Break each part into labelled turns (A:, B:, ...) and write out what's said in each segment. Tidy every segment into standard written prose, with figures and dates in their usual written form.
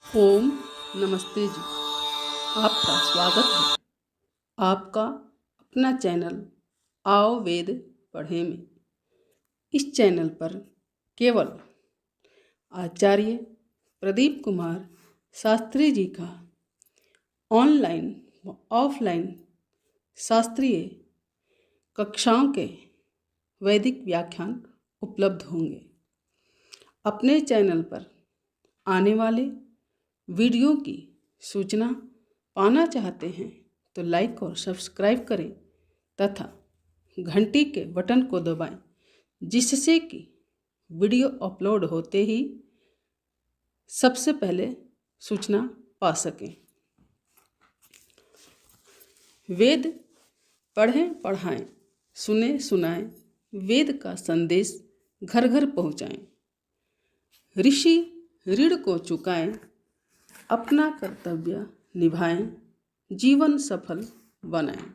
A: ओम नमस्ते जी। आपका स्वागत है आपका अपना चैनल आओ वेद पढ़े में। इस चैनल पर केवल आचार्य प्रदीप कुमार शास्त्री जी का ऑनलाइन व ऑफलाइन शास्त्रीय कक्षाओं के वैदिक व्याख्यान उपलब्ध होंगे। अपने चैनल पर आने वाले वीडियो की सूचना पाना चाहते हैं तो लाइक और सब्सक्राइब करें तथा घंटी के बटन को दबाएं, जिससे कि वीडियो अपलोड होते ही सबसे पहले सूचना पा सकें। वेद पढ़ें पढ़ाएं, सुने सुनाएं, वेद का संदेश घर घर पहुँचाएं। ऋषि ऋण को चुकाएं, अपना कर्तव्य निभाएं, जीवन सफल बनाएं।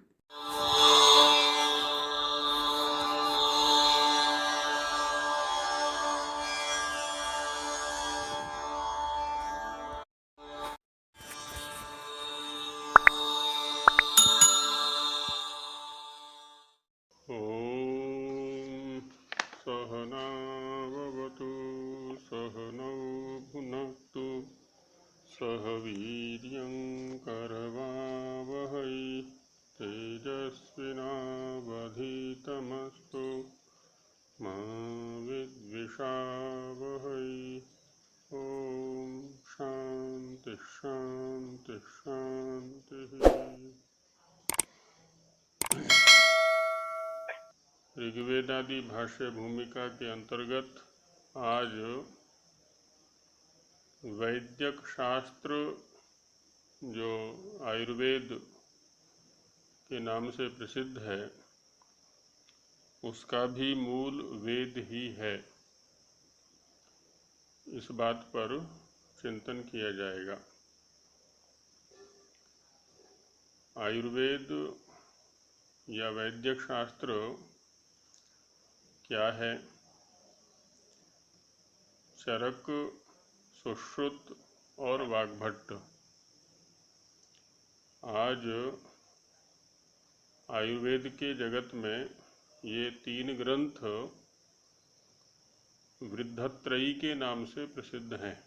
B: ॐ सहनाववतु सहनौ भुनक्तु सह वीर्यं करवावहै तेजस्विनावधीतमस्तु मा विद्विषावहै। ॐ शान्ति शान्ति शान्तिः। ऋग्वेदादि भाष्य भूमिका के अंतर्गत आज वैद्यक शास्त्र जो आयुर्वेद के नाम से प्रसिद्ध है उसका भी मूल वेद ही है, इस बात पर चिंतन किया जाएगा। आयुर्वेद या वैद्यक शास्त्र क्या है? चरक, सुश्रुत और वाग्भट्ट। आज आयुर्वेद के जगत में ये तीन ग्रंथ वृद्धत्रयी के नाम से प्रसिद्ध हैं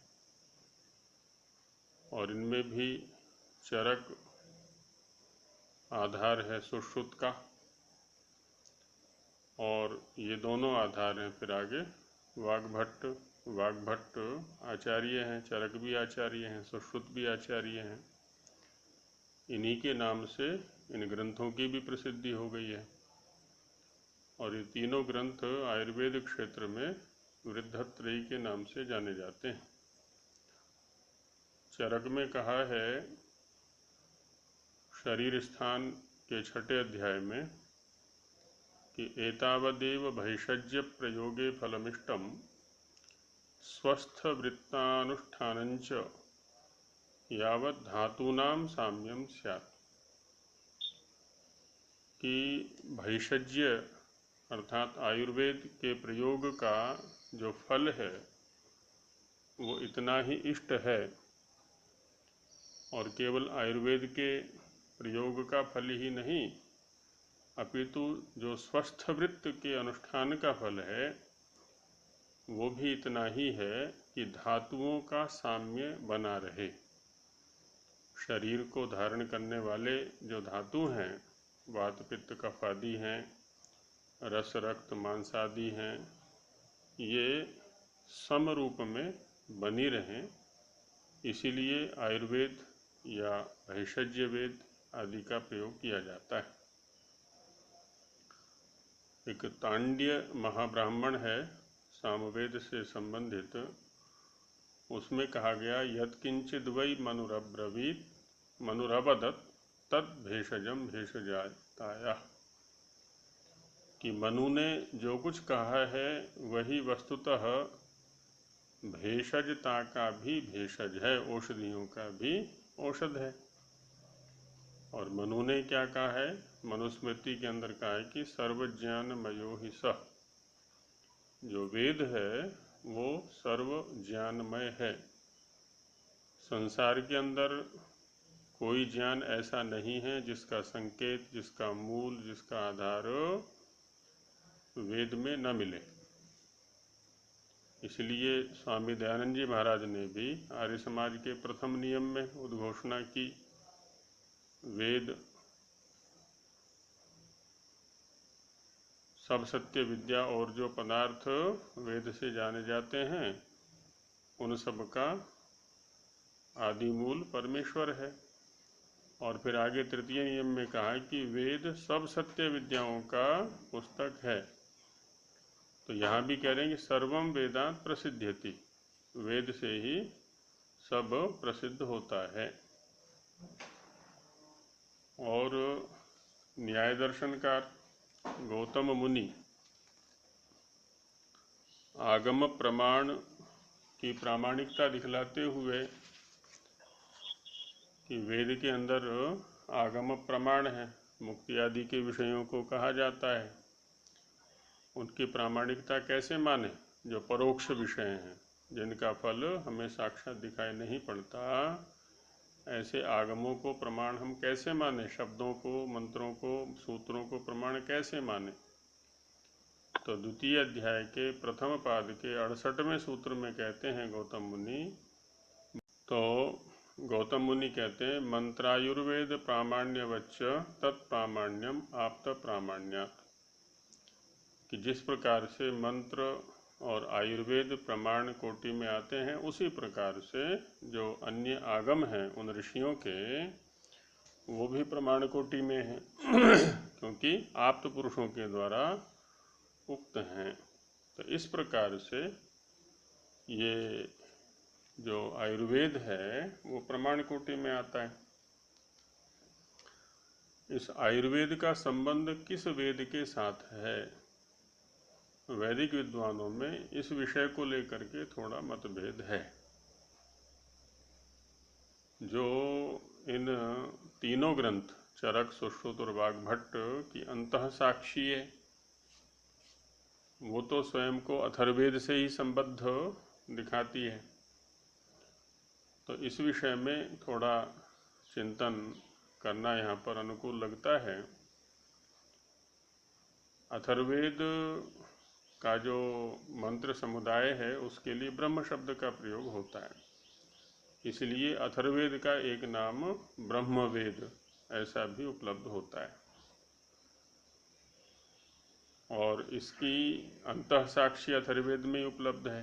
B: और इनमें भी चरक आधार है सुश्रुत का, और ये दोनों आधार हैं। फिर आगे वाग्भट्ट आचार्य हैं, चरक भी आचार्य हैं, सुश्रुत भी आचार्य हैं। इन्हीं के नाम से इन ग्रंथों की भी प्रसिद्धि हो गई है और ये तीनों ग्रंथ आयुर्वेद क्षेत्र में वृद्धत्रयी के नाम से जाने जाते हैं। चरक में कहा है शरीर स्थान के 6 अध्याय में कि एतावदेव भैषज्य प्रयोगे फलमिष्टम स्वस्थ वृत्तानुष्ठानंच यावत् धातूनाम साम्यम स्यात्। कि भैषज्य अर्थात आयुर्वेद के प्रयोग का जो फल है वो इतना ही इष्ट है, और केवल आयुर्वेद के प्रयोग का फल ही नहीं अपितु जो स्वस्थ वृत्त के अनुष्ठान का फल है वो भी इतना ही है कि धातुओं का साम्य बना रहे। शरीर को धारण करने वाले जो धातु हैं, वात पित्त कफ आदि हैं, रस रक्त मांस आदि हैं, ये सम रूप में बनी रहें, इसीलिए आयुर्वेद या भैषज्य वेद आदि का प्रयोग किया जाता है। एक तांड्य महाब्राह्मण है सामवेद से संबंधित, उसमें कहा गया यत्किंचिद वै मनुरवदत् तद भेषजम भेषजाताया। कि मनु ने जो कुछ कहा है वही वस्तुतः भेषजता का भी भेषज है, औषधियों का भी औषध है। और मनु ने क्या कहा है? मनुस्मृति के अंदर कहा है कि सर्वज्ञानमयो ही सः। जो वेद है वो सर्व ज्ञानमय है, संसार के अंदर कोई ज्ञान ऐसा नहीं है जिसका संकेत, जिसका मूल, जिसका आधार वेद में न मिले। इसलिए स्वामी दयानंद जी महाराज ने भी आर्य समाज के प्रथम नियम में उद्घोषणा की, वेद सब सत्य विद्या और जो पदार्थ वेद से जाने जाते हैं उन सब का आदि मूल परमेश्वर है। और फिर आगे तृतीय नियम में कहा कि वेद सब सत्य विद्याओं का पुस्तक है। तो यहाँ भी कह रहे हैं कि सर्वम वेदांत प्रसिद्ध्यति, वेद से ही सब प्रसिद्ध होता है। और न्याय दर्शनकार गौतम मुनि आगम प्रमाण की प्रामाणिकता दिखलाते हुए कि वेद के अंदर आगम प्रमाण है, मुक्ति आदि के विषयों को कहा जाता है, उनकी प्रामाणिकता कैसे माने? जो परोक्ष विषय हैं, जिनका फल हमें साक्षात दिखाई नहीं पड़ता, ऐसे आगमों को प्रमाण हम कैसे माने? शब्दों को, मंत्रों को, सूत्रों को प्रमाण कैसे माने? तो द्वितीय अध्याय के प्रथम पाद के 68वें सूत्र में कहते हैं गौतम मुनि, तो गौतम मुनि कहते हैं मंत्रायुर्वेद प्रामाण्यवच्च तत्प्रामाण्यम आप्त प्रामाण्यात्, कि जिस प्रकार से मंत्र और आयुर्वेद प्रमाण कोटि में आते हैं उसी प्रकार से जो अन्य आगम हैं उन ऋषियों के, वो भी प्रमाण कोटि में हैं क्योंकि आप्त पुरुषों के द्वारा उक्त हैं। तो इस प्रकार से ये जो आयुर्वेद है वो प्रमाण कोटि में आता है। इस आयुर्वेद का संबंध किस वेद के साथ है? वैदिक विद्वानों में इस विषय को लेकर के थोड़ा मतभेद है। जो इन तीनों ग्रंथ चरक, सुश्रुत और वाग्भट्ट की अंतः साक्षी है, वो तो स्वयं को अथर्ववेद से ही संबद्ध दिखाती है। तो इस विषय में थोड़ा चिंतन करना यहाँ पर अनुकूल लगता है। अथर्ववेद का जो मंत्र समुदाय है उसके लिए ब्रह्म शब्द का प्रयोग होता है, इसलिए अथर्ववेद का एक नाम ब्रह्मवेद ऐसा भी उपलब्ध होता है। और इसकी अंतः साक्षी अथर्ववेद में उपलब्ध है।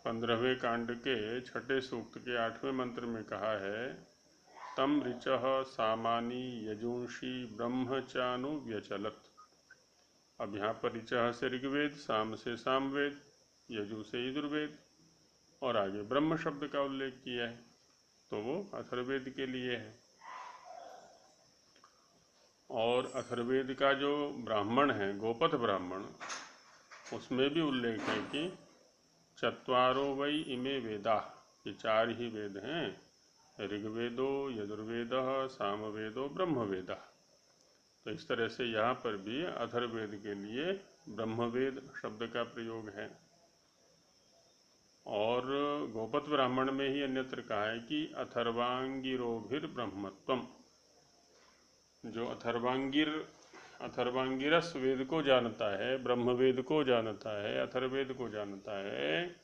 B: 15वें कांड के 6ठे सूक्त के 8वें मंत्र में कहा है, तम ऋचः सामानी यजूंषि ब्रह्मचानु व्यचलत। अब यहाँ पर ऋचः से ऋग्वेद, साम से सामवेद, यजु से यजुर्वेद और आगे ब्रह्म शब्द का उल्लेख किया है, तो वो अथर्ववेद के लिए है। और अथर्ववेद का जो ब्राह्मण है, गोपथ ब्राह्मण, उसमें भी उल्लेख है कि चत्वारो वै इमे वेदा, ये 4 ही वेद हैं, ऋग्वेदो यजुर्वेदः सामवेदो ब्रह्मवेदः। तो इस तरह से यहाँ पर भी अथर्ववेद के लिए ब्रह्मवेद शब्द का प्रयोग है। और गोपथ ब्राह्मण में ही अन्यत्र कहा है कि अथर्वांगिरोभिर ब्रह्मत्वम, जो अथर्वांगिरस वेद को जानता है, ब्रह्मवेद को जानता है, अथर्ववेद को जानता है,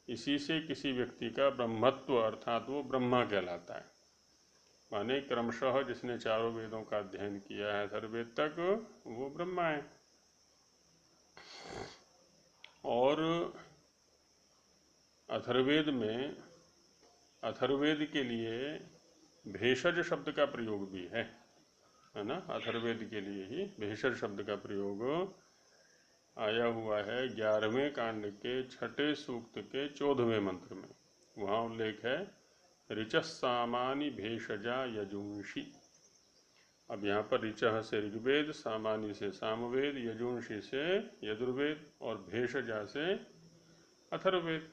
B: इसी से किसी व्यक्ति का ब्रह्मत्व अर्थात वो ब्रह्मा कहलाता है। माने क्रमशः जिसने चारों वेदों का अध्ययन किया है अथर्ववेद तक, वो ब्रह्मा है। और अथर्ववेद में अथर्ववेद के लिए भेषज शब्द का प्रयोग भी है ना। अथर्ववेद के लिए ही भेषज शब्द का प्रयोग आया हुआ है 11वें कांड के 6ठे सूक्त के 14वें मंत्र में। वहाँ उल्लेख है ऋचः सामानि भेषजा यजूंषि। अब यहाँ पर ऋचः से ऋग्वेद, सामानि से सामवेद, यजूंषि से यजुर्वेद और भेषजा से अथर्ववेद।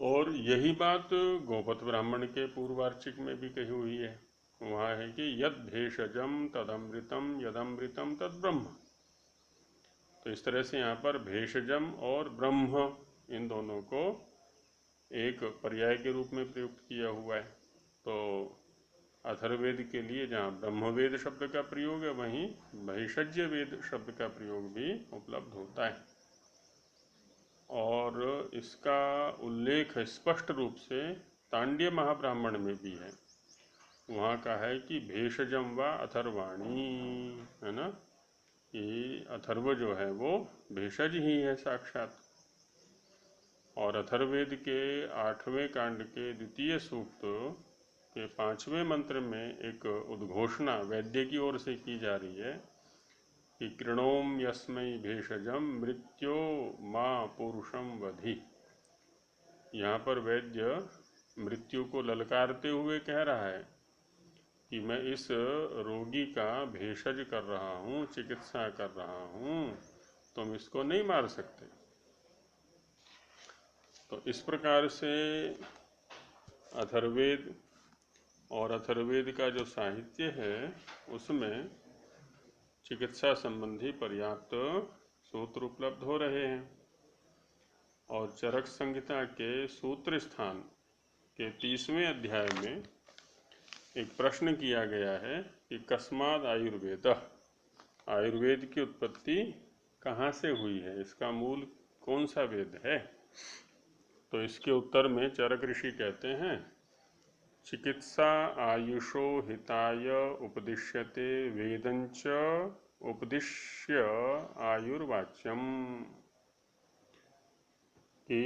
B: और यही बात गोपथ ब्राह्मण के पूर्वार्चिक में भी कही हुई है। वहाँ है कि यद भेषजम तदमृतम यदमृतम तद ब्रह्म। तो इस तरह से यहाँ पर भेषजम और ब्रह्म इन दोनों को एक पर्याय के रूप में प्रयुक्त किया हुआ है। तो अथर्ववेद के लिए जहाँ ब्रह्मवेद शब्द का प्रयोग है वहीं भेषज वेद शब्द का प्रयोग भी उपलब्ध होता है। और इसका उल्लेख स्पष्ट रूप से तांड्य महाब्राह्मण में भी है। वहाँ का है कि भेषजम व अथर्वाणी, है ना, ये अथर्व जो है वो भेषज ही है साक्षात। और अथर्ववेद के 8वें कांड के 2 सूक्त के 5वें मंत्र में एक उद्घोषणा वैद्य की ओर से की जा रही है कि कृणोम यस्मै भेषजम मृत्यो माँ पुरुषम वधि। यहाँ पर वैद्य मृत्यु को ललकारते हुए कह रहा है कि मैं इस रोगी का भेषज कर रहा हूँ, चिकित्सा कर रहा हूँ, तुम इसको नहीं मार सकते। तो इस प्रकार से अथर्ववेद और अथर्ववेद का जो साहित्य है उसमें चिकित्सा संबंधी पर्याप्त सूत्र उपलब्ध हो रहे हैं। और चरक संहिता के सूत्र स्थान के 30वें अध्याय में एक प्रश्न किया गया है कि कस्माद आयुर्वेद, आयुर्वेद की उत्पत्ति कहाँ से हुई है, इसका मूल कौन सा वेद है। तो इसके उत्तर में चरक ऋषि कहते हैं चिकित्सा आयुषो हिताय उपदिश्यते वेदंच उपदिश्य आयुर्वाच्यम, कि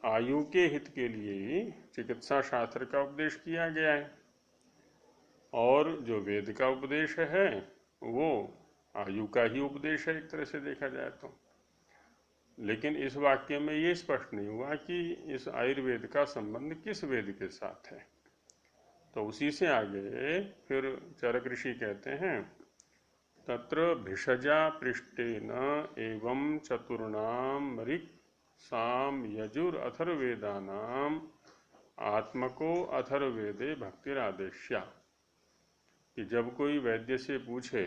B: आयु के हित के लिए चिकित्सा शास्त्र का उपदेश किया गया है और जो वेद का उपदेश है वो आयु का ही उपदेश है एक तरह से देखा जाए तो। लेकिन इस वाक्य में ये स्पष्ट नहीं हुआ कि इस आयुर्वेद का संबंध किस वेद के साथ है। तो उसी से आगे फिर चरक ऋषि कहते हैं तत्र भिषजा पृष्ठेन एवं चतुर्णाम ऋक् साम यजुर अथर्वेदानाम आत्मको अथर्वेदे भक्तिरादेश्या, कि जब कोई वैद्य से पूछे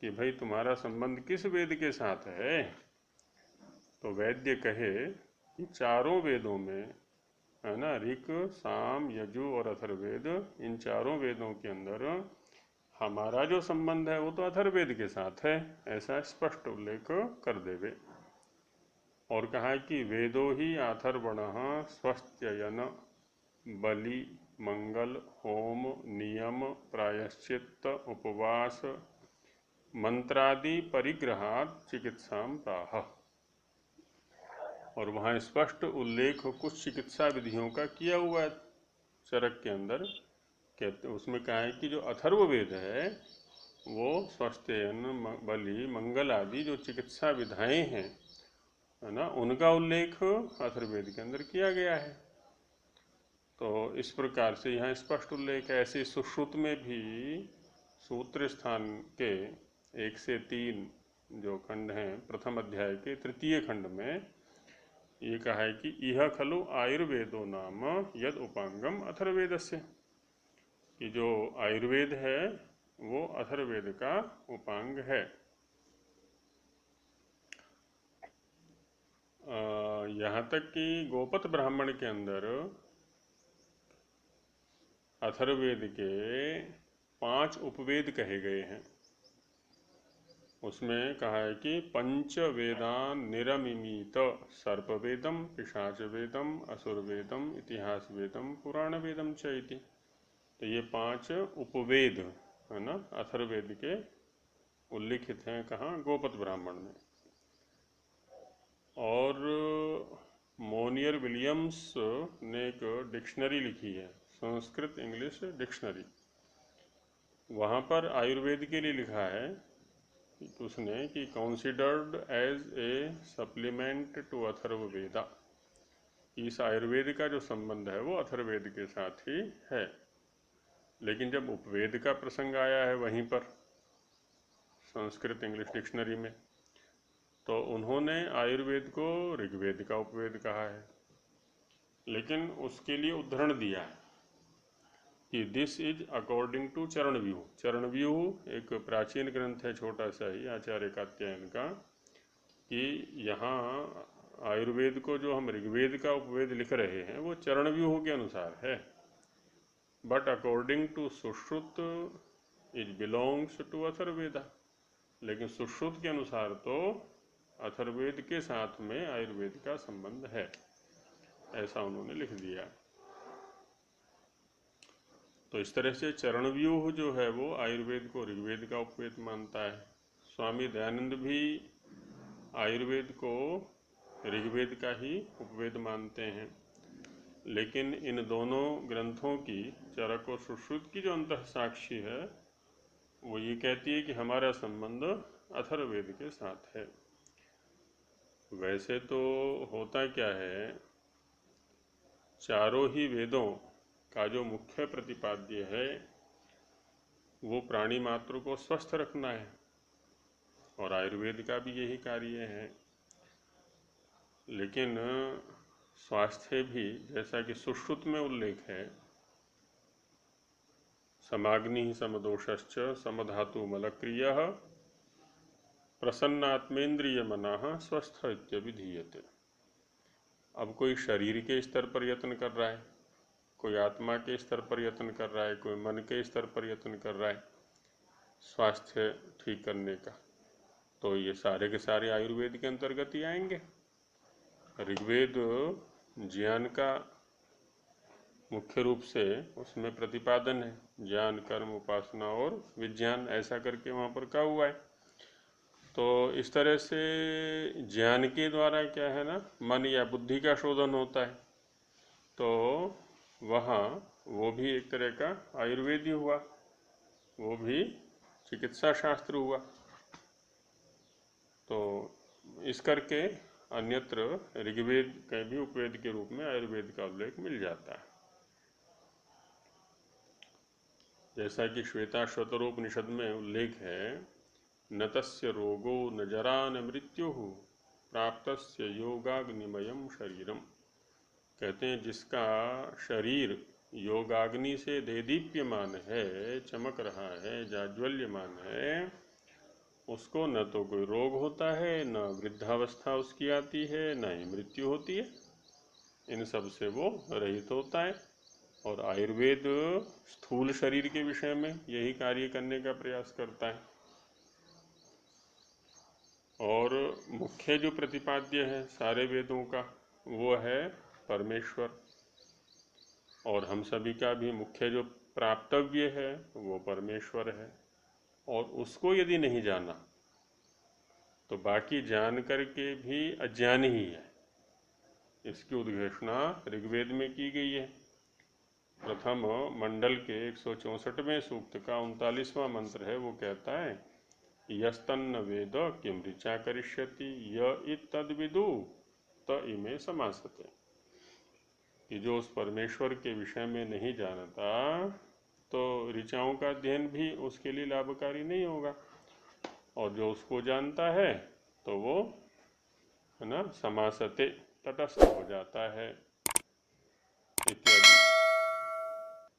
B: कि भाई तुम्हारा संबंध किस वेद के साथ है, तो वैद्य कहे कि चारों वेदों में, है ना, ऋक् साम यजु और अथर्वेद, इन चारों वेदों के अंदर हमारा जो संबंध है वो तो अथर्वेद के साथ है, ऐसा स्पष्ट उल्लेख कर देवे। और कहा कि वेदो ही अथर्वणः स्वस्त्ययन बलि मंगल होम नियम प्रायश्चित्त उपवास मंत्रादि परिग्रहात् चिकित्सा प्राह। और वहाँ स्पष्ट उल्लेख कुछ चिकित्सा विधियों का किया हुआ है चरक के अंदर। कहते उसमें कहा है कि जो अथर्व वेद है वो स्वस्थयन बलि मंगल आदि जो चिकित्सा विधाएं हैं, है ना, उनका उल्लेख अथर्ववेद के अंदर किया गया है। तो इस प्रकार से यहाँ स्पष्ट उल्लेख है। ऐसे सुश्रुत में भी सूत्र स्थान के 1 से 3 जो खंड हैं प्रथम अध्याय के 3 खंड में ये कहा है कि यह खलु आयुर्वेदो नाम यद उपांगम अथर्वेदस्य, कि जो आयुर्वेद है वो अथर्वेद का उपांग है। यहाँ तक कि गोपत ब्राह्मण के अंदर अथर्ववेद के 5 उपवेद कहे गए हैं। उसमें कहा है कि पंच वेदान निरमिमीत सर्पवेदम पिशाच वेदम असुर वेदम इतिहास वेदम पुराण वेदम च इति। तो ये 5 उपवेद, है ना, अथर्ववेद के उल्लिखित हैं कहाँ, गोपत ब्राह्मण में। और मोनियर विलियम्स ने एक डिक्शनरी लिखी है, संस्कृत इंग्लिश डिक्शनरी। वहाँ पर आयुर्वेद के लिए लिखा है उसने कि considered as a supplement to Atharvaveda, इस आयुर्वेद का जो संबंध है वो अथर्ववेद के साथ ही है। लेकिन जब उपवेद का प्रसंग आया है वहीं पर संस्कृत इंग्लिश डिक्शनरी में, तो उन्होंने आयुर्वेद को ऋग्वेद का उपवेद कहा है। लेकिन उसके लिए उद्धरण दिया है कि दिस इज अकॉर्डिंग टू चरणव्यूह। चरणव्यूह एक प्राचीन ग्रंथ है, छोटा सा ही, आचार्य कात्यायन का, कि यहाँ आयुर्वेद को जो हम ऋग्वेद का उपवेद लिख रहे हैं वो चरण व्यूह के अनुसार है, but according to Sushruta it belongs to Atharvaveda. लेकिन सुश्रुत के अनुसार तो अथर्ववेद के साथ में आयुर्वेद का संबंध है, ऐसा उन्होंने लिख दिया। तो इस तरह से चरण व्यूह जो है वो आयुर्वेद को ऋग्वेद का उपवेद मानता है। स्वामी दयानंद भी आयुर्वेद को ऋग्वेद का ही उपवेद मानते हैं। लेकिन इन दोनों ग्रंथों की, चरक और सुश्रुत की जो अंतः साक्षी है वो ये कहती है कि हमारा संबंध अथर्ववेद के साथ है। वैसे तो होता क्या है, चारों ही वेदों का जो मुख्य प्रतिपाद्य है वो प्राणी मात्र को स्वस्थ रखना है, और आयुर्वेद का भी यही कार्य है। लेकिन स्वास्थ्य भी, जैसा कि सुश्रुत में उल्लेख है, समाग्नि समदोषश्च समधातु मलक्रियः प्रसन्नात्मेन्द्रिय मनाः स्वस्थ इत्यभिधीयते। अब कोई शरीर के स्तर पर यत्न कर रहा है, कोई आत्मा के स्तर पर यत्न कर रहा है, कोई मन के स्तर पर यत्न कर रहा है स्वास्थ्य ठीक करने का, तो ये सारे के सारे आयुर्वेद के अंतर्गत ही आएंगे। ऋग्वेद ज्ञान का मुख्य रूप से उसमें प्रतिपादन है, ज्ञान कर्म उपासना और विज्ञान, ऐसा करके वहाँ पर कहा हुआ है। तो इस तरह से ज्ञान के द्वारा क्या है ना, मन या बुद्धि का शोधन होता है, तो वहाँ वो भी एक तरह का आयुर्वेद ही हुआ, वो भी चिकित्सा शास्त्र हुआ। तो इस करके अन्यत्र ऋग्वेद के भी उपवेद के रूप में आयुर्वेद का उल्लेख मिल जाता है। जैसा कि श्वेताश्वतरोपनिषद में उल्लेख है, न तस्य रोगो न जरा न मृत्युः प्राप्तस्य योगाग्निमयम शरीरम। कहते हैं जिसका शरीर योगाग्नि से देदीप्यमान है, चमक रहा है, जाज्वल्यमान है, उसको न तो कोई रोग होता है, न वृद्धावस्था उसकी आती है, न ही मृत्यु होती है। इन सब से वो रहित होता है। और आयुर्वेद स्थूल शरीर के विषय में यही कार्य करने का प्रयास करता है। और मुख्य जो प्रतिपाद्य है सारे वेदों का वो है परमेश्वर, और हम सभी का भी मुख्य जो प्राप्तव्य है वो परमेश्वर है। और उसको यदि नहीं जाना तो बाकी जान करके भी अज्ञान ही है। इसकी उद्घोषणा ऋग्वेद में की गई है। प्रथम मंडल के 164वें सूक्त का 39वां मंत्र है, वो कहता है यस्तन्न वेद किम ऋचा करिष्यति य इत्तद्विदु त इमे समासते। कि जो उस परमेश्वर के विषय में नहीं जानता तो ऋचाओं का अध्ययन भी उसके लिए लाभकारी नहीं होगा, और जो उसको जानता है तो वो है ना समासते, तटस्थ हो जाता है इत्यादि।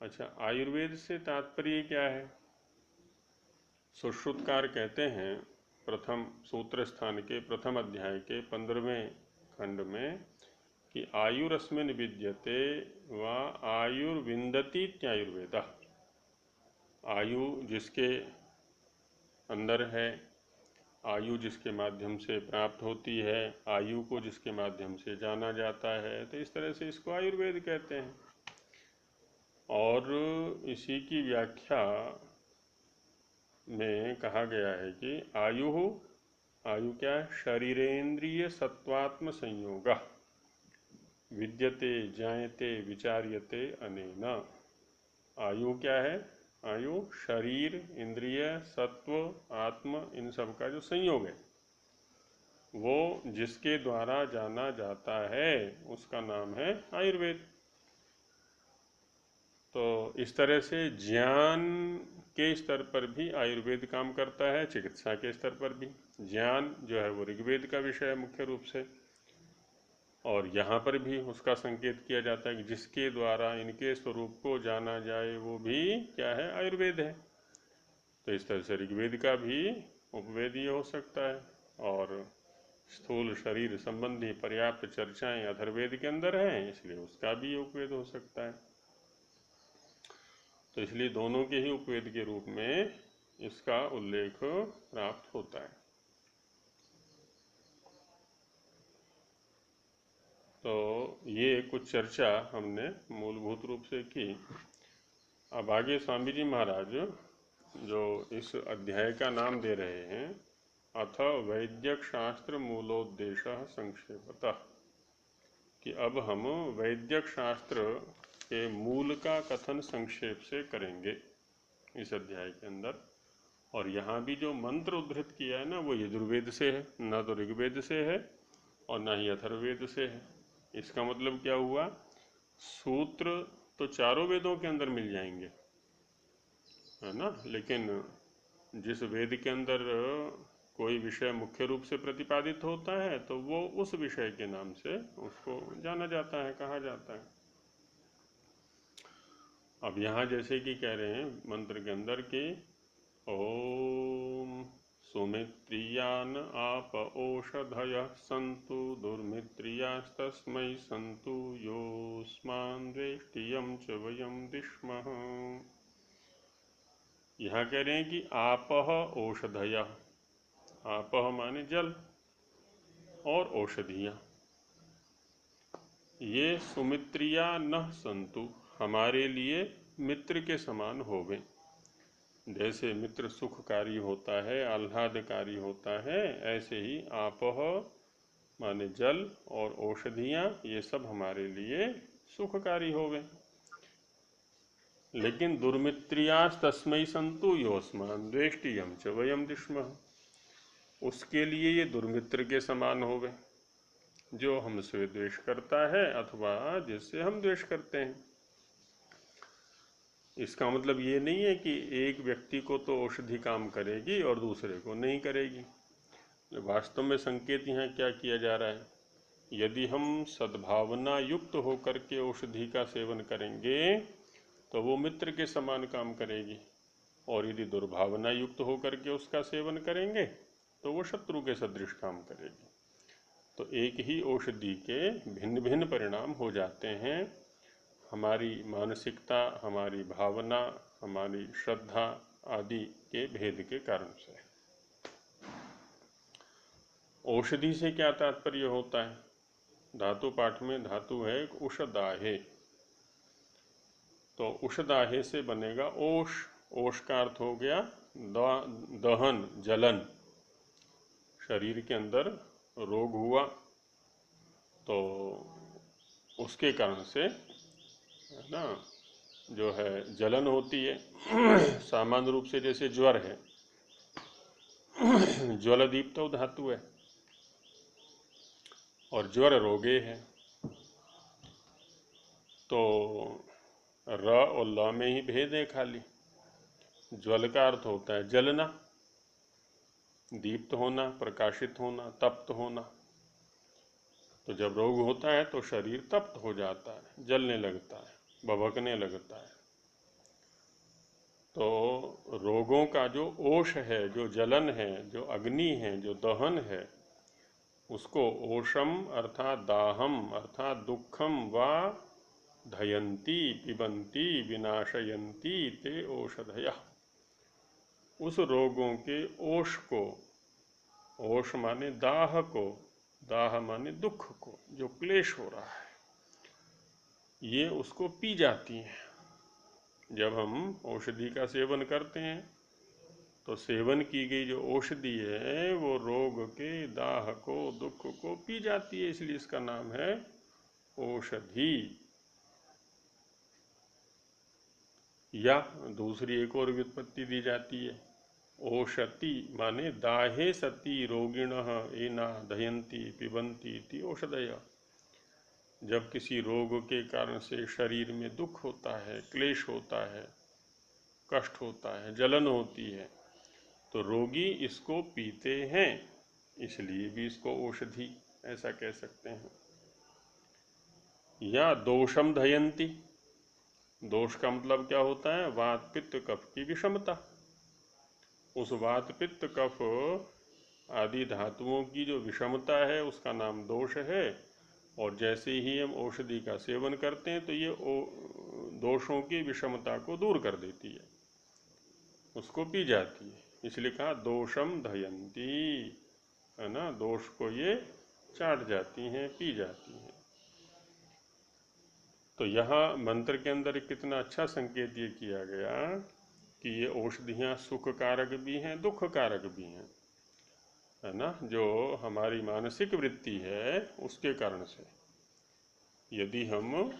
B: अच्छा, आयुर्वेद से तात्पर्य क्या है? सुश्रुतकार कहते हैं प्रथम सूत्र स्थान के प्रथम अध्याय के 15वें खंड में कि आयुरस्मिन् विद्यते व आयुर्विन्दति इत्यायुर्वेदः। आयु जिसके अंदर है, आयु जिसके माध्यम से प्राप्त होती है, आयु को जिसके माध्यम से जाना जाता है, तो इस तरह से इसको आयुर्वेद कहते हैं। और इसी की व्याख्या में कहा गया है कि आयु क्या है? शरीरेन्द्रिय सत्वात्म संयोगः विद्यते जायते विचार्यते अनेन। आयु क्या है? आयु शरीर, इंद्रिय, सत्व, आत्म, इन सब का जो संयोग है वो जिसके द्वारा जाना जाता है उसका नाम है आयुर्वेद। तो इस तरह से ज्ञान के स्तर पर भी आयुर्वेद काम करता है, चिकित्सा के स्तर पर भी। ज्ञान जो है वो ऋग्वेद का विषय है मुख्य रूप से, और यहाँ पर भी उसका संकेत किया जाता है कि जिसके द्वारा इनके स्वरूप को जाना जाए वो भी क्या है? आयुर्वेद है। तो इस तरह से ऋग्वेद का भी उपवेद ये हो सकता है, और स्थूल शरीर संबंधी पर्याप्त चर्चाएं अथर्ववेद के अंदर हैं, इसलिए उसका भी उपवेद हो सकता है। तो इसलिए दोनों के ही उपवेद के रूप में इसका उल्लेख प्राप्त होता है। तो ये कुछ चर्चा हमने मूलभूत रूप से की। अब आगे स्वामी जी महाराज जो इस अध्याय का नाम दे रहे हैं, अथ वैद्यक शास्त्र मूलोद्देश संक्षेपतः, कि अब हम वैद्यक शास्त्र के मूल का कथन संक्षेप से करेंगे इस अध्याय के अंदर। और यहाँ भी जो मंत्र उद्धृत किया है ना, वो यजुर्वेद से है, ना तो ऋग्वेद से है और ना ही अथर्ववेद से है। इसका मतलब क्या हुआ, सूत्र तो चारों वेदों के अंदर मिल जाएंगे, है ना, लेकिन जिस वेद के अंदर कोई विषय मुख्य रूप से प्रतिपादित होता है तो वो उस विषय के नाम से उसको जाना जाता है, कहा जाता है। अब यहाँ जैसे कि कह रहे हैं मंत्र के अंदर कि ओम सुमित्रियान आप ओषधयः सन्तु दुर्मित्रियास्तस्मै सन्तु योऽस्मान् वेष्टियं च वयं दिश्मः। यहाँ कह रहे हैं कि आपः ओषधयः, आपः माने जल और औषधियाँ, ये सुमित्रिया न सन्तु, हमारे लिए मित्र के समान होवे। जैसे मित्र सुखकारी होता है, आह्लादकारी होता है, ऐसे ही आपह माने जल और औषधियाँ, ये सब हमारे लिए सुखकारी होवे। लेकिन दुर्मित्रियास तस्मै संतु योस्मान द्वेष्टियम च वयम दिश्मः, उसके लिए ये दुर्मित्र के समान होवे, जो हमसे द्वेष करता है अथवा जिससे हम द्वेष करते हैं। इसका मतलब ये नहीं है कि एक व्यक्ति को तो औषधि काम करेगी और दूसरे को नहीं करेगी। वास्तव में संकेत यहाँ क्या किया जा रहा है, यदि हम सद्भावना युक्त होकर के औषधि का सेवन करेंगे तो वो मित्र के समान काम करेगी, और यदि दुर्भावना युक्त होकर के उसका सेवन करेंगे तो वो शत्रु के सदृश काम करेगी। तो एक ही औषधि के भिन्न भिन्न परिणाम हो जाते हैं, हमारी मानसिकता, हमारी भावना, हमारी श्रद्धा आदि के भेद के कारण से। औषधि से क्या तात्पर्य होता है, धातु पाठ में धातु है उषदाहे, तो उषदाहे से बनेगा ओष, ओष का अर्थ हो गया दहन, जलन। शरीर के अंदर रोग हुआ तो उसके कारण से है ना, जो है जलन होती है। सामान्य रूप से जैसे ज्वर है, ज्वलदीप तो धातु है और ज्वर रोगे है, तो र और ल में ही भेद है खाली। ज्वल का अर्थ होता है जलना, दीप्त होना, प्रकाशित होना, तप्त होना। तो जब रोग होता है तो शरीर तप्त हो जाता है, जलने लगता है, भभकने लगता है। तो रोगों का जो ओष है, जो जलन है, जो अग्नि है, जो दहन है, उसको ओषम अर्थात दाहम अर्थात दुखम वा धयंती पिबंती विनाशयंती ते औषधयः, उस रोगों के ओष को, ओष माने दाह को, दाह माने दुख को, जो क्लेश हो रहा है, ये उसको पी जाती हैं। जब हम औषधि का सेवन करते हैं तो सेवन की गई जो औषधि है वो रोग के दाह को, दुख को पी जाती है, इसलिए इसका नाम है औषधि। या दूसरी एक और व्युत्पत्ति दी जाती है, औषधि माने दाहे सती रोगिणः एना दयंती पिबंती इति औषधयः। जब किसी रोग के कारण से शरीर में दुख होता है, क्लेश होता है, कष्ट होता है, जलन होती है, तो रोगी इसको पीते हैं, इसलिए भी इसको औषधि ऐसा कह सकते हैं। या दोषम धयंती, दोष का मतलब क्या होता है, वात पित्त कफ की विषमता। उस वात पित्त कफ आदि धातुओं की जो विषमता है उसका नाम दोष है। और जैसे ही हम औषधि का सेवन करते हैं तो ये दोषों की विषमता को दूर कर देती है, उसको पी जाती है। इसलिए कहा दोषम दहयंती, है ना, दोष को ये चाट जाती हैं, पी जाती हैं। तो यहाँ मंत्र के अंदर कितना अच्छा संकेत ये किया गया कि ये औषधियाँ सुख कारक भी हैं, दुख कारक भी हैं, है ना। जो हमारी मानसिक वृत्ति है उसके कारण से यदि हम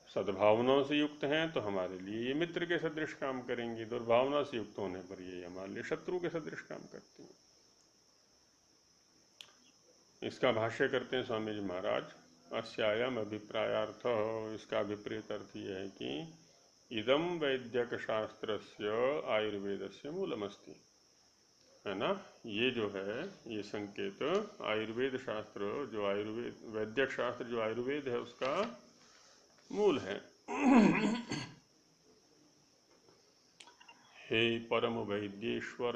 B: सद्भावनाओं से युक्त हैं तो हमारे लिए ये मित्र के सदृश काम करेंगे, दुर्भावना से युक्त होने पर ये हमारे लिए शत्रु के सदृश काम करते हैं। इसका भाष्य करते हैं स्वामी जी महाराज, अस्यायम अभिप्रायार्थ, इसका विपरीत अर्थ यह है कि इदम वैद्यक शास्त्रस्य आयुर्वेदस्य मूलमस्ति, है ना। ये जो है ये संकेत आयुर्वेद शास्त्र, जो आयुर्वेद वैद्यक शास्त्र जो आयुर्वेद है उसका मूल है। हे परम वैद्येश्वर,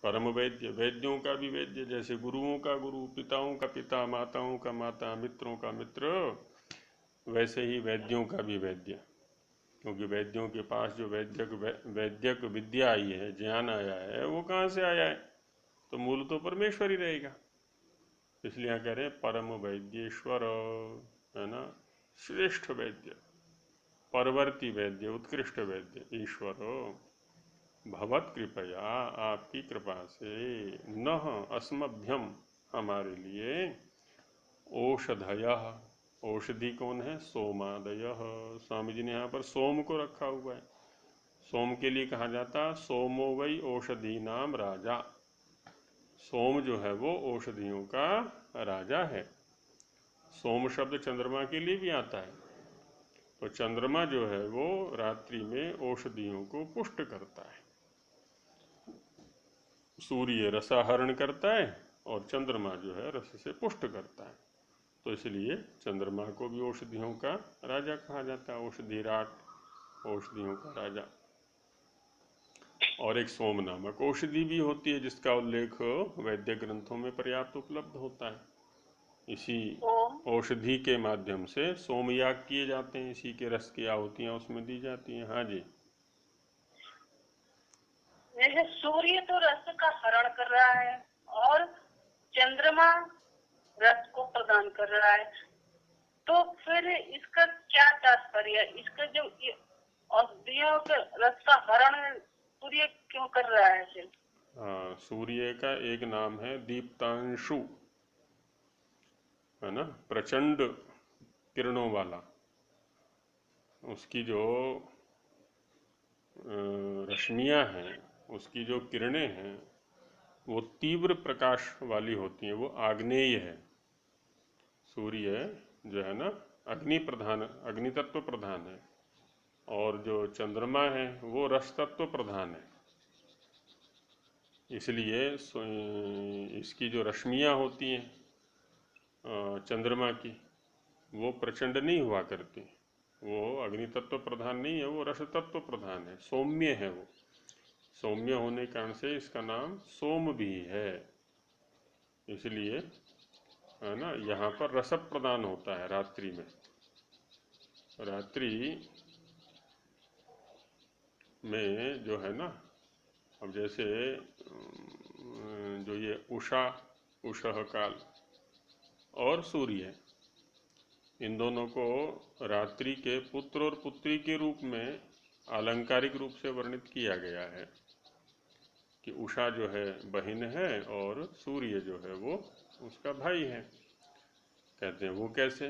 B: परम वैद्य, वैद्यों का भी वैद्य, जैसे गुरुओं का गुरु, पिताओं का पिता, माताओं का माता, मित्रों का मित्र, वैसे ही वैद्यों का भी वैद्य। क्योंकि वैद्यों के पास जो वैद्यक विद्या आई है, ज्ञान आया है, वो कहाँ से आया है, तो मूल तो परमेश्वर ही रहेगा। इसलिए यहाँ कह रहे हैं परम वैद्येश्वर, है ना, श्रेष्ठ वैद्य, परवर्ती वैद्य, उत्कृष्ट वैद्य ईश्वर भवत कृपया, आपकी कृपा से, नः अस्मभ्यम, हमारे लिए, औषधयः, औषधि कौन है, सोमादयः, स्वामी जी ने यहाँ पर सोम को रखा हुआ है। सोम के लिए कहा जाता सोमो वै औषधि नाम राजा, सोम जो है वो औषधियों का राजा है। सोम शब्द चंद्रमा के लिए भी आता है। तो चंद्रमा जो है वो रात्रि में औषधियों को पुष्ट करता है। सूर्य रसाहरण करता है और चंद्रमा जो है रस से पुष्ट करता है। तो इसलिए चंद्रमा को भी औषधियों का राजा कहा जाता है, औषधिराट, औषधियों का राजा। और एक सोम नामक औषधि भी होती है जिसका उल्लेख वैद्य ग्रंथों में पर्याप्त उपलब्ध होता है। इसी औषधि के माध्यम से सोमयाग किए जाते हैं, इसी के रस की आहुतियाँ उसमें दी जाती हैं। हाँ जी,
C: जैसे सूर्य तो रस का हरण कर रहा है और चंद्रमा रस को प्रदान कर रहा है, तो फिर इसका क्या तात्पर्य है? इसका जो औषधियों के रस का हरण सूर्य क्यों कर रहा है फिर?
B: हाँ, सूर्य का एक नाम है दीप्तांशु, है ना, प्रचंड किरणों वाला। उसकी जो रश्मियाँ हैं, उसकी जो किरणें हैं वो तीव्र प्रकाश वाली होती हैं, वो आग्नेय है। सूर्य जो है ना अग्नि प्रधान, अग्नि तत्व प्रधान है, और जो चंद्रमा है वो रस तत्व प्रधान है। इसलिए इसकी जो रश्मियाँ होती हैं चंद्रमा की, वो प्रचंड नहीं हुआ करती, वो अग्नि तत्व प्रधान नहीं है, वो रस तत्व प्रधान है, सौम्य है। वो सौम्य होने के कारण से इसका नाम सोम भी है। इसलिए, है ना, यहाँ पर रस प्रदान होता है रात्रि में। रात्रि में जो है ना, अब जैसे जो ये उषा, उषः काल और सूर्य, इन दोनों को रात्रि के पुत्र और पुत्री के रूप में आलंकारिक रूप से वर्णित किया गया है कि उषा जो है बहन है और सूर्य जो है वो उसका भाई है। कहते हैं वो कैसे,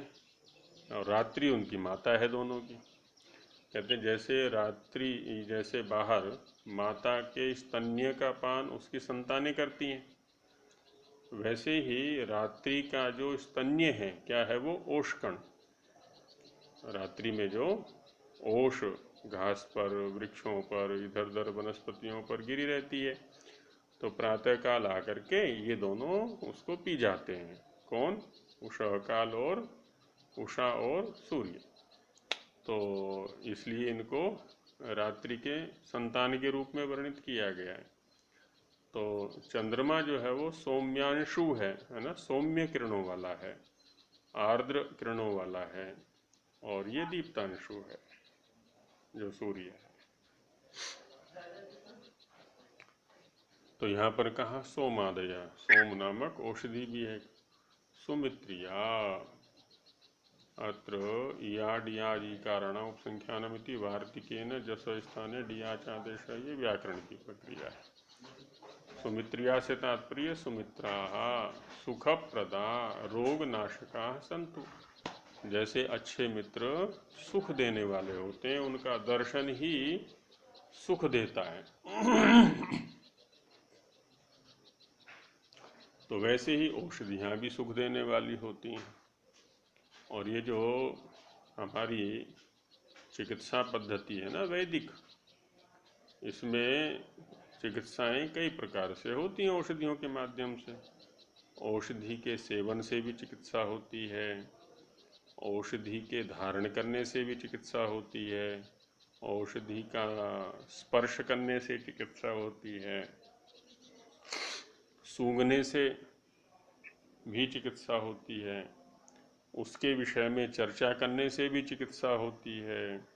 B: और रात्रि उनकी माता है दोनों की। कहते हैं जैसे रात्रि, जैसे बाहर माता के स्तन्य का पान उसकी संतानें करती हैं, वैसे ही रात्रि का जो स्तन्य है क्या है, वो ओषकण। रात्रि में जो ओष घास पर, वृक्षों पर, इधर उधर वनस्पतियों पर गिरी रहती है, तो प्रातःकाल आकर के ये दोनों उसको पी जाते हैं। कौन, उषः काल और उषा और सूर्य। तो इसलिए इनको रात्रि के संतान के रूप में वर्णित किया गया है। तो चंद्रमा जो है वो सौम्यांशु है ना, सौम्य किरणों वाला है, आर्द्र किरणों वाला है, और ये दीप्तांशु है जो सूर्य है। तो यहाँ पर कहा सोमादया, सोम नामक औषधि भी है। सुमित्रिया अत्र या डियाजी कारण उपसंख्यानमिति वार्तिकेन जस स्थाने डियाचादेश, ये व्याकरण की प्रक्रिया है। सुमित्रिया से तात्पर्य सुमित्रा सुखप्रदा रोगनाशका संतु। जैसे अच्छे मित्र सुख देने वाले होते हैं, उनका दर्शन ही सुख देता है। तो वैसे ही औषधियाँ भी सुख देने वाली होती हैं। और ये जो हमारी चिकित्सा पद्धति है ना वैदिक, इसमें चिकित्साएं कई प्रकार से होती हैं औषधियों के माध्यम से। औषधि के सेवन से भी चिकित्सा होती है, औषधि के धारण करने से भी चिकित्सा होती है, औषधि का स्पर्श करने से चिकित्सा होती है, सूंघने से भी चिकित्सा होती है, उसके विषय में चर्चा करने से भी चिकित्सा होती है,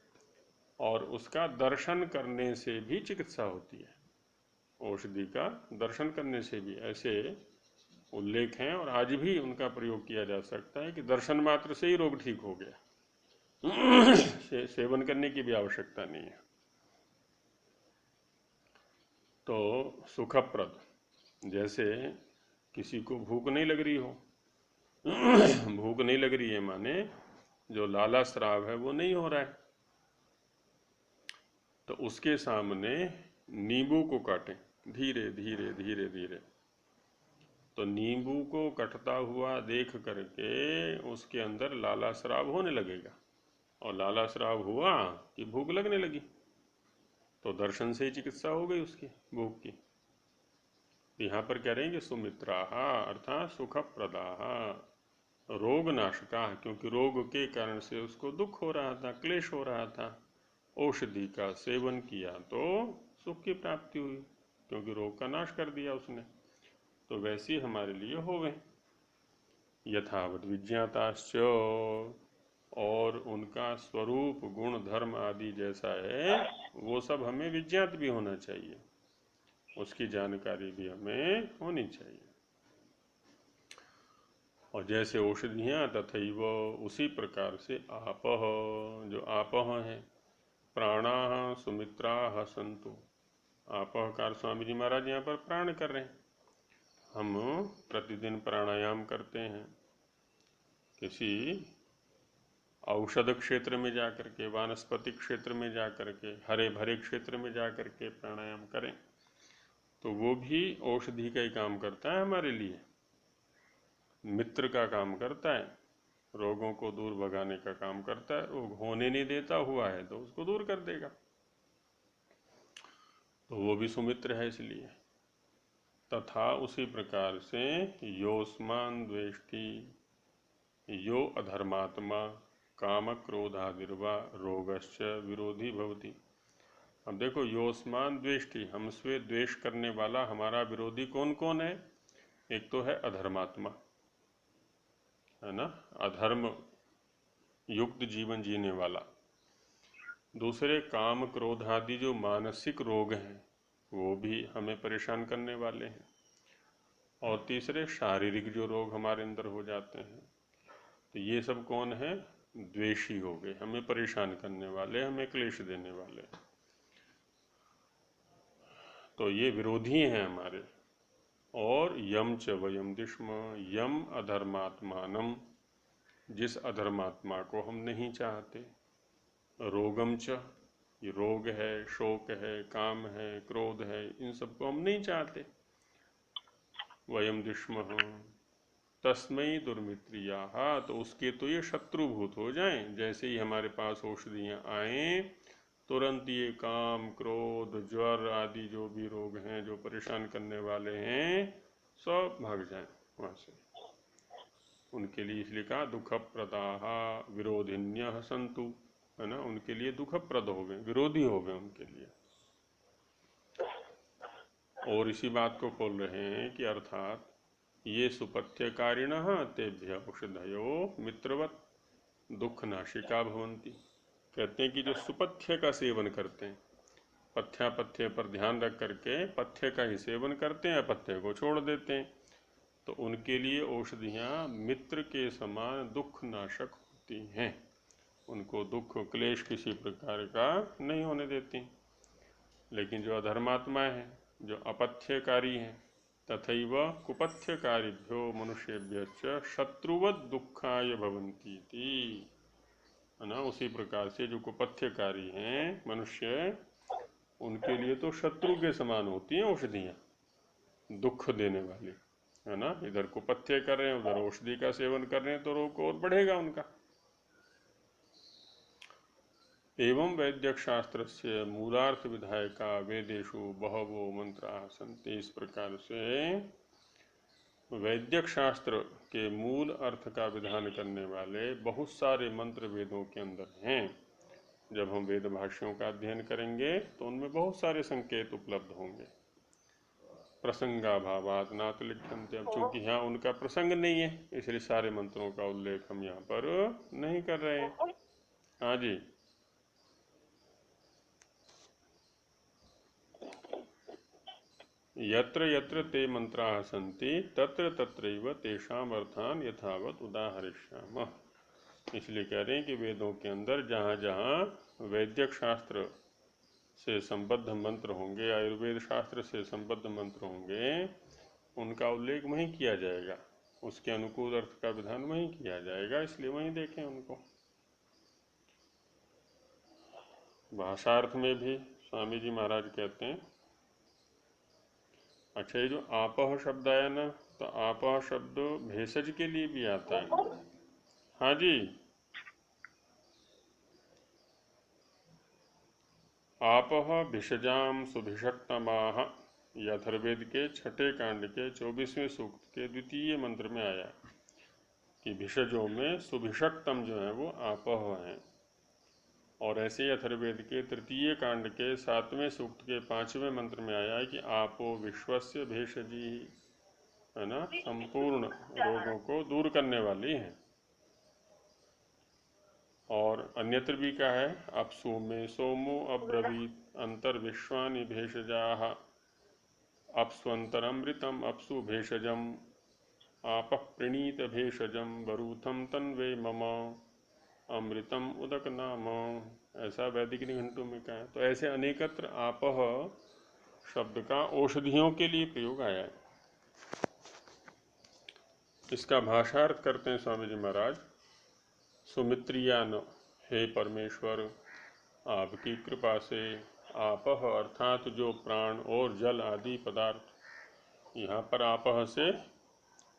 B: और उसका दर्शन करने से भी चिकित्सा होती है। औषधि का दर्शन करने से भी ऐसे उल्लेख हैं, और आज भी उनका प्रयोग किया जा सकता है कि दर्शन मात्र से ही रोग ठीक हो गया। सेवन करने की भी आवश्यकता नहीं है। तो सुखप्रद, जैसे किसी को भूख नहीं लग रही हो, भूख नहीं लग रही है माने जो लाला स्राव है वो नहीं हो रहा है, तो उसके सामने नींबू को काटें धीरे धीरे धीरे धीरे, तो नींबू को कटता हुआ देख करके उसके अंदर लाला स्राव होने लगेगा, और लाला स्राव हुआ कि भूख लगने लगी, तो दर्शन से ही चिकित्सा हो गई उसकी भूख की। यहाँ पर कह रहे हैं कि सुमित्रा अर्थात सुखप्रदा रोग नाशका, क्योंकि रोग के कारण से उसको दुख हो रहा था, क्लेश हो रहा था, औषधि का सेवन किया तो सुख की प्राप्ति हुई, क्योंकि रोग का नाश कर दिया उसने। तो वैसी हमारे लिए होवे। यथावत विज्ञाताश्च, और उनका स्वरूप गुण धर्म आदि जैसा है वो सब हमें विज्ञात भी होना चाहिए, उसकी जानकारी भी हमें होनी चाहिए। और जैसे औषधियाँ तथैव उसी प्रकार से आपः, जो आपः हैं प्राणाः सुमित्राः सन्तु। आपः कार स्वामी जी महाराज यहाँ पर प्राण कर रहे हैं। हम प्रतिदिन प्राणायाम करते हैं, किसी औषध क्षेत्र में जाकर के, वानस्पतिक क्षेत्र में जाकर के, हरे भरे क्षेत्र में जाकर के प्राणायाम करें, तो वो भी औषधि का ही काम करता है, हमारे लिए मित्र का काम करता है, रोगों को दूर भगाने का काम करता है। रोग होने नहीं देता, हुआ है तो उसको दूर कर देगा, तो वो भी सुमित्र है। इसलिए तथा उसी प्रकार से योस्मान द्वेष्टि यो अधर्मात्मा काम क्रोधादिर्वा रोगश्च विरोधी भवति। अब देखो, योस्मान द्वेष्टि, हमसे द्वेष करने वाला हमारा विरोधी कौन कौन है? एक तो है अधर्मात्मा, है ना, अधर्म युक्त जीवन जीने वाला। दूसरे काम क्रोध आदि जो मानसिक रोग हैं वो भी हमें परेशान करने वाले हैं। और तीसरे शारीरिक जो रोग हमारे अंदर हो जाते हैं, तो ये सब कौन है? द्वेषी हो गए, हमें परेशान करने वाले, हमें क्लेश देने वाले। तो ये विरोधी हैं हमारे। और यम च वयम दिष्म, यम अधर्मात्मानम, जिस अधर्मात्मा को हम नहीं चाहते। रोगम च, ये रोग है, शोक है, काम है, क्रोध है, इन सबको हम नहीं चाहते। वयम दिष्म तस्मै दुर्मित्रिया, तो उसके तो ये शत्रुभूत हो जाएं। जैसे ही हमारे पास औषधियाँ आएँ, तुरंत ये काम क्रोध ज्वर आदि जो भी रोग हैं, जो परेशान करने वाले हैं, सब भाग जाएं वहाँ से। उनके लिए इसलिए कहा दुखप्रदाः विरोधिन्यः सन्तु, है ना, उनके लिए दुखप्रद हो गए, विरोधी हो गए उनके लिए। और इसी बात को खोल रहे हैं कि अर्थात ये सुपथ्यकारिणः तेभ्य औषधयो मित्रवत दुख नाशिका भवन्ति। कहते हैं कि जो सुपथ्य का सेवन करते हैं, पथ्यापथ्य पर ध्यान रख करके पथ्य का ही सेवन करते हैं, अपथ्य को छोड़ देते हैं, तो उनके लिए औषधियाँ मित्र के समान दुख नाशक होती हैं। उनको दुख क्लेश किसी प्रकार का नहीं होने देती। लेकिन जो अधर्मात्मा है, जो अपथ्यकारी हैं, तथैव कुपथ्यकारिभ्यो मनुष्येभ्यश्च शत्रुवत दुखाय भवन्ति इति, है ना। उसी प्रकार से जो कुपथ्यकारी हैं मनुष्य, उनके लिए तो शत्रु के समान होती हैं औषधियाँ, दुख देने वाली, है ना। इधर कुपथ्य कर रहे हैं, उधर औषधि का सेवन कर रहे हैं, तो रोग और बढ़ेगा उनका। एवं वैद्यक शास्त्र से मूलार्थ विधायका वेदेषु बहवो मंत्राः सन्ति। इस प्रकार से वैद्यक शास्त्र के मूल अर्थ का विधान करने वाले बहुत सारे मंत्र वेदों के अंदर हैं। जब हम वेद भाष्यों का अध्ययन करेंगे तो उनमें बहुत सारे संकेत उपलब्ध होंगे। प्रसंगाभावात् नात लिख्यन्ते। अब चूंकि यहाँ उनका प्रसंग नहीं है, इसलिए सारे मंत्रों का उल्लेख हम यहाँ पर नहीं कर रहे हैं। हाँ जी, यत्र यत्र ते मंत्राः सन्ति तत्र तत्रैव तेषाम् अर्थान् यथावत् उदाहरिष्यामः। इसलिए कह रहे हैं कि वेदों के अंदर जहाँ जहाँ वैद्यक शास्त्र से संबद्ध मंत्र होंगे, आयुर्वेद शास्त्र से संबद्ध मंत्र होंगे, उनका उल्लेख वहीं किया जाएगा, उसके अनुकूल अर्थ का विधान वहीं किया जाएगा, इसलिए वहीं देखें उनको। भाषार्थ में भी स्वामी जी महाराज कहते हैं, अच्छा ये जो आपह शब्द आया ना, तो आपह शब्द भेषज के लिए भी आता है। हाँ जी, आपह भिषजाम सुभिषक्तमाह, यह अथर्ववेद के छठे कांड के 24वें सूक्त के द्वितीय मंत्र में आया कि भिषजों में सुभिषक्तम जो है वो आपह हैं। और ऐसे ही अथर्ववेद के तृतीय कांड के 7वें सूक्त के 5वें मंत्र में आया है कि आपो विश्वस्य भेषजी, है ना, संपूर्ण रोगों को दूर करने वाली है। और अन्यत्र भी कहा है, अपसु में सोमो अब्रवीत अंतर्विश्वानि भेषजाः, अपस्वंतरमृतम अपसु भेषजम, आपः प्रणीत भेषजम बरूथम तन्वे मम अमृतम उदक नाम। ऐसा वैदिक निघंटु में कहा है। तो ऐसे अनेकत्र आपह शब्द का औषधियों के लिए प्रयोग आया है। इसका भाषार्थ करते हैं स्वामी जी महाराज, सुमित्रियान, हे परमेश्वर, आपकी कृपा से आपह अर्थात जो प्राण और जल आदि पदार्थ, यहाँ पर आपह से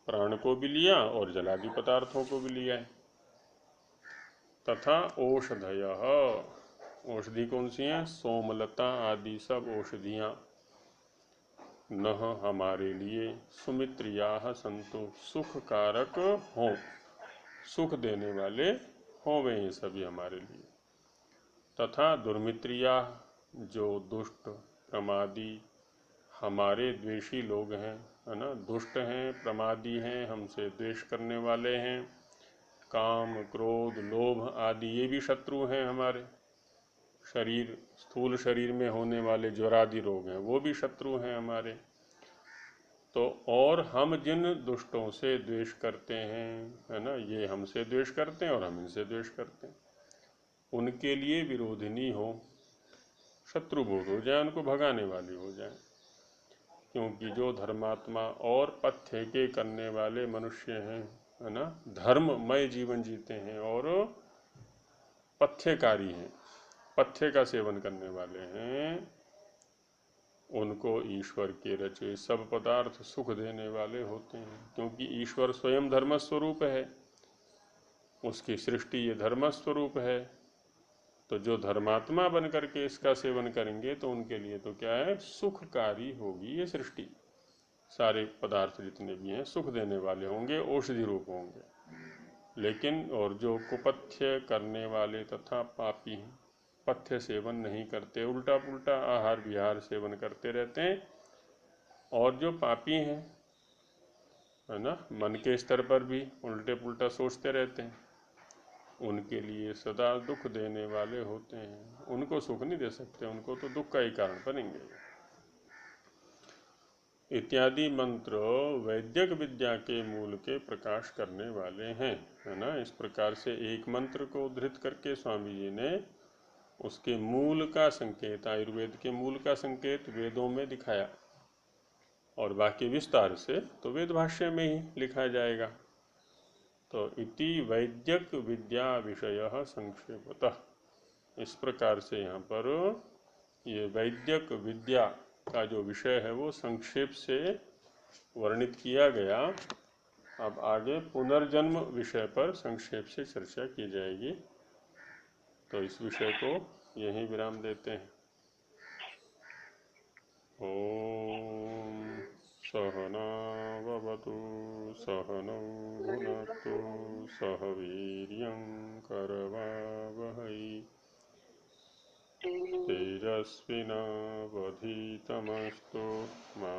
B: प्राण को भी लिया और जल आदि पदार्थों को भी लिया है। तथा औषधयः, औषधि कौन सी हैं? सोमलता आदि सब औषधियाँ, नह हमारे लिए, सुमित्रियाः संतु, सुख कारक हों, सुख देने वाले हों वे ये सभी हमारे लिए। तथा दुर्मित्रिया, जो दुष्ट प्रमादी हमारे द्वेषी लोग हैं, है ना, दुष्ट हैं, प्रमादी हैं, हमसे द्वेष करने वाले हैं, काम क्रोध लोभ आदि ये भी शत्रु हैं हमारे। शरीर, स्थूल शरीर में होने वाले ज्वरादि रोग हैं, वो भी शत्रु हैं हमारे। तो और हम जिन दुष्टों से द्वेष करते हैं, है ना, ये हमसे द्वेष करते हैं और हम इनसे द्वेष करते हैं, उनके लिए विरोधिनी हो, शत्रुभूत हो जाए, उनको भगाने वाली हो जाए। क्योंकि जो धर्मात्मा और पथ्य के करने वाले मनुष्य हैं, है ना, धर्ममय जीवन जीते हैं और पथ्यकारी हैं, पथ्य का सेवन करने वाले हैं, उनको ईश्वर के रचे सब पदार्थ सुख देने वाले होते हैं। क्योंकि ईश्वर स्वयं धर्म स्वरूप है, उसकी सृष्टि ये धर्म स्वरूप है। तो जो धर्मात्मा बन करके इसका सेवन करेंगे तो उनके लिए तो क्या है, सुखकारी होगी ये सृष्टि। सारे पदार्थ जितने भी हैं सुख देने वाले होंगे, औषधि रूप होंगे। लेकिन और जो कुपथ्य करने वाले तथा पापी हैं, पथ्य सेवन नहीं करते, उल्टा पुल्टा आहार विहार सेवन करते रहते हैं, और जो पापी हैं, है ना, मन के स्तर पर भी उल्टे पुल्टा सोचते रहते हैं, उनके लिए सदा दुख देने वाले होते हैं। उनको सुख नहीं दे सकते, उनको तो दुख का ही कारण बनेंगे। इत्यादि मंत्र वैद्यक विद्या के मूल के प्रकाश करने वाले हैं, है ना। इस प्रकार से एक मंत्र को उद्धृत करके स्वामी जी ने उसके मूल का संकेत, आयुर्वेद के मूल का संकेत वेदों में दिखाया, और बाकी विस्तार से तो वेद भाष्य में ही लिखा जाएगा। तो इति वैद्यक विद्या विषय संक्षेपतः, इस प्रकार से यहाँ पर ये वैद्यक विद्या का जो विषय है वो संक्षेप से वर्णित किया गया। अब आगे पुनर्जन्म विषय पर संक्षेप से चर्चा की जाएगी। तो इस विषय को यहीं विराम देते हैं। ओम सहना भवतु सहनौ भुनक्तु सह वीर्यं करवावहै तेजस्विनावधीतमस्तु मा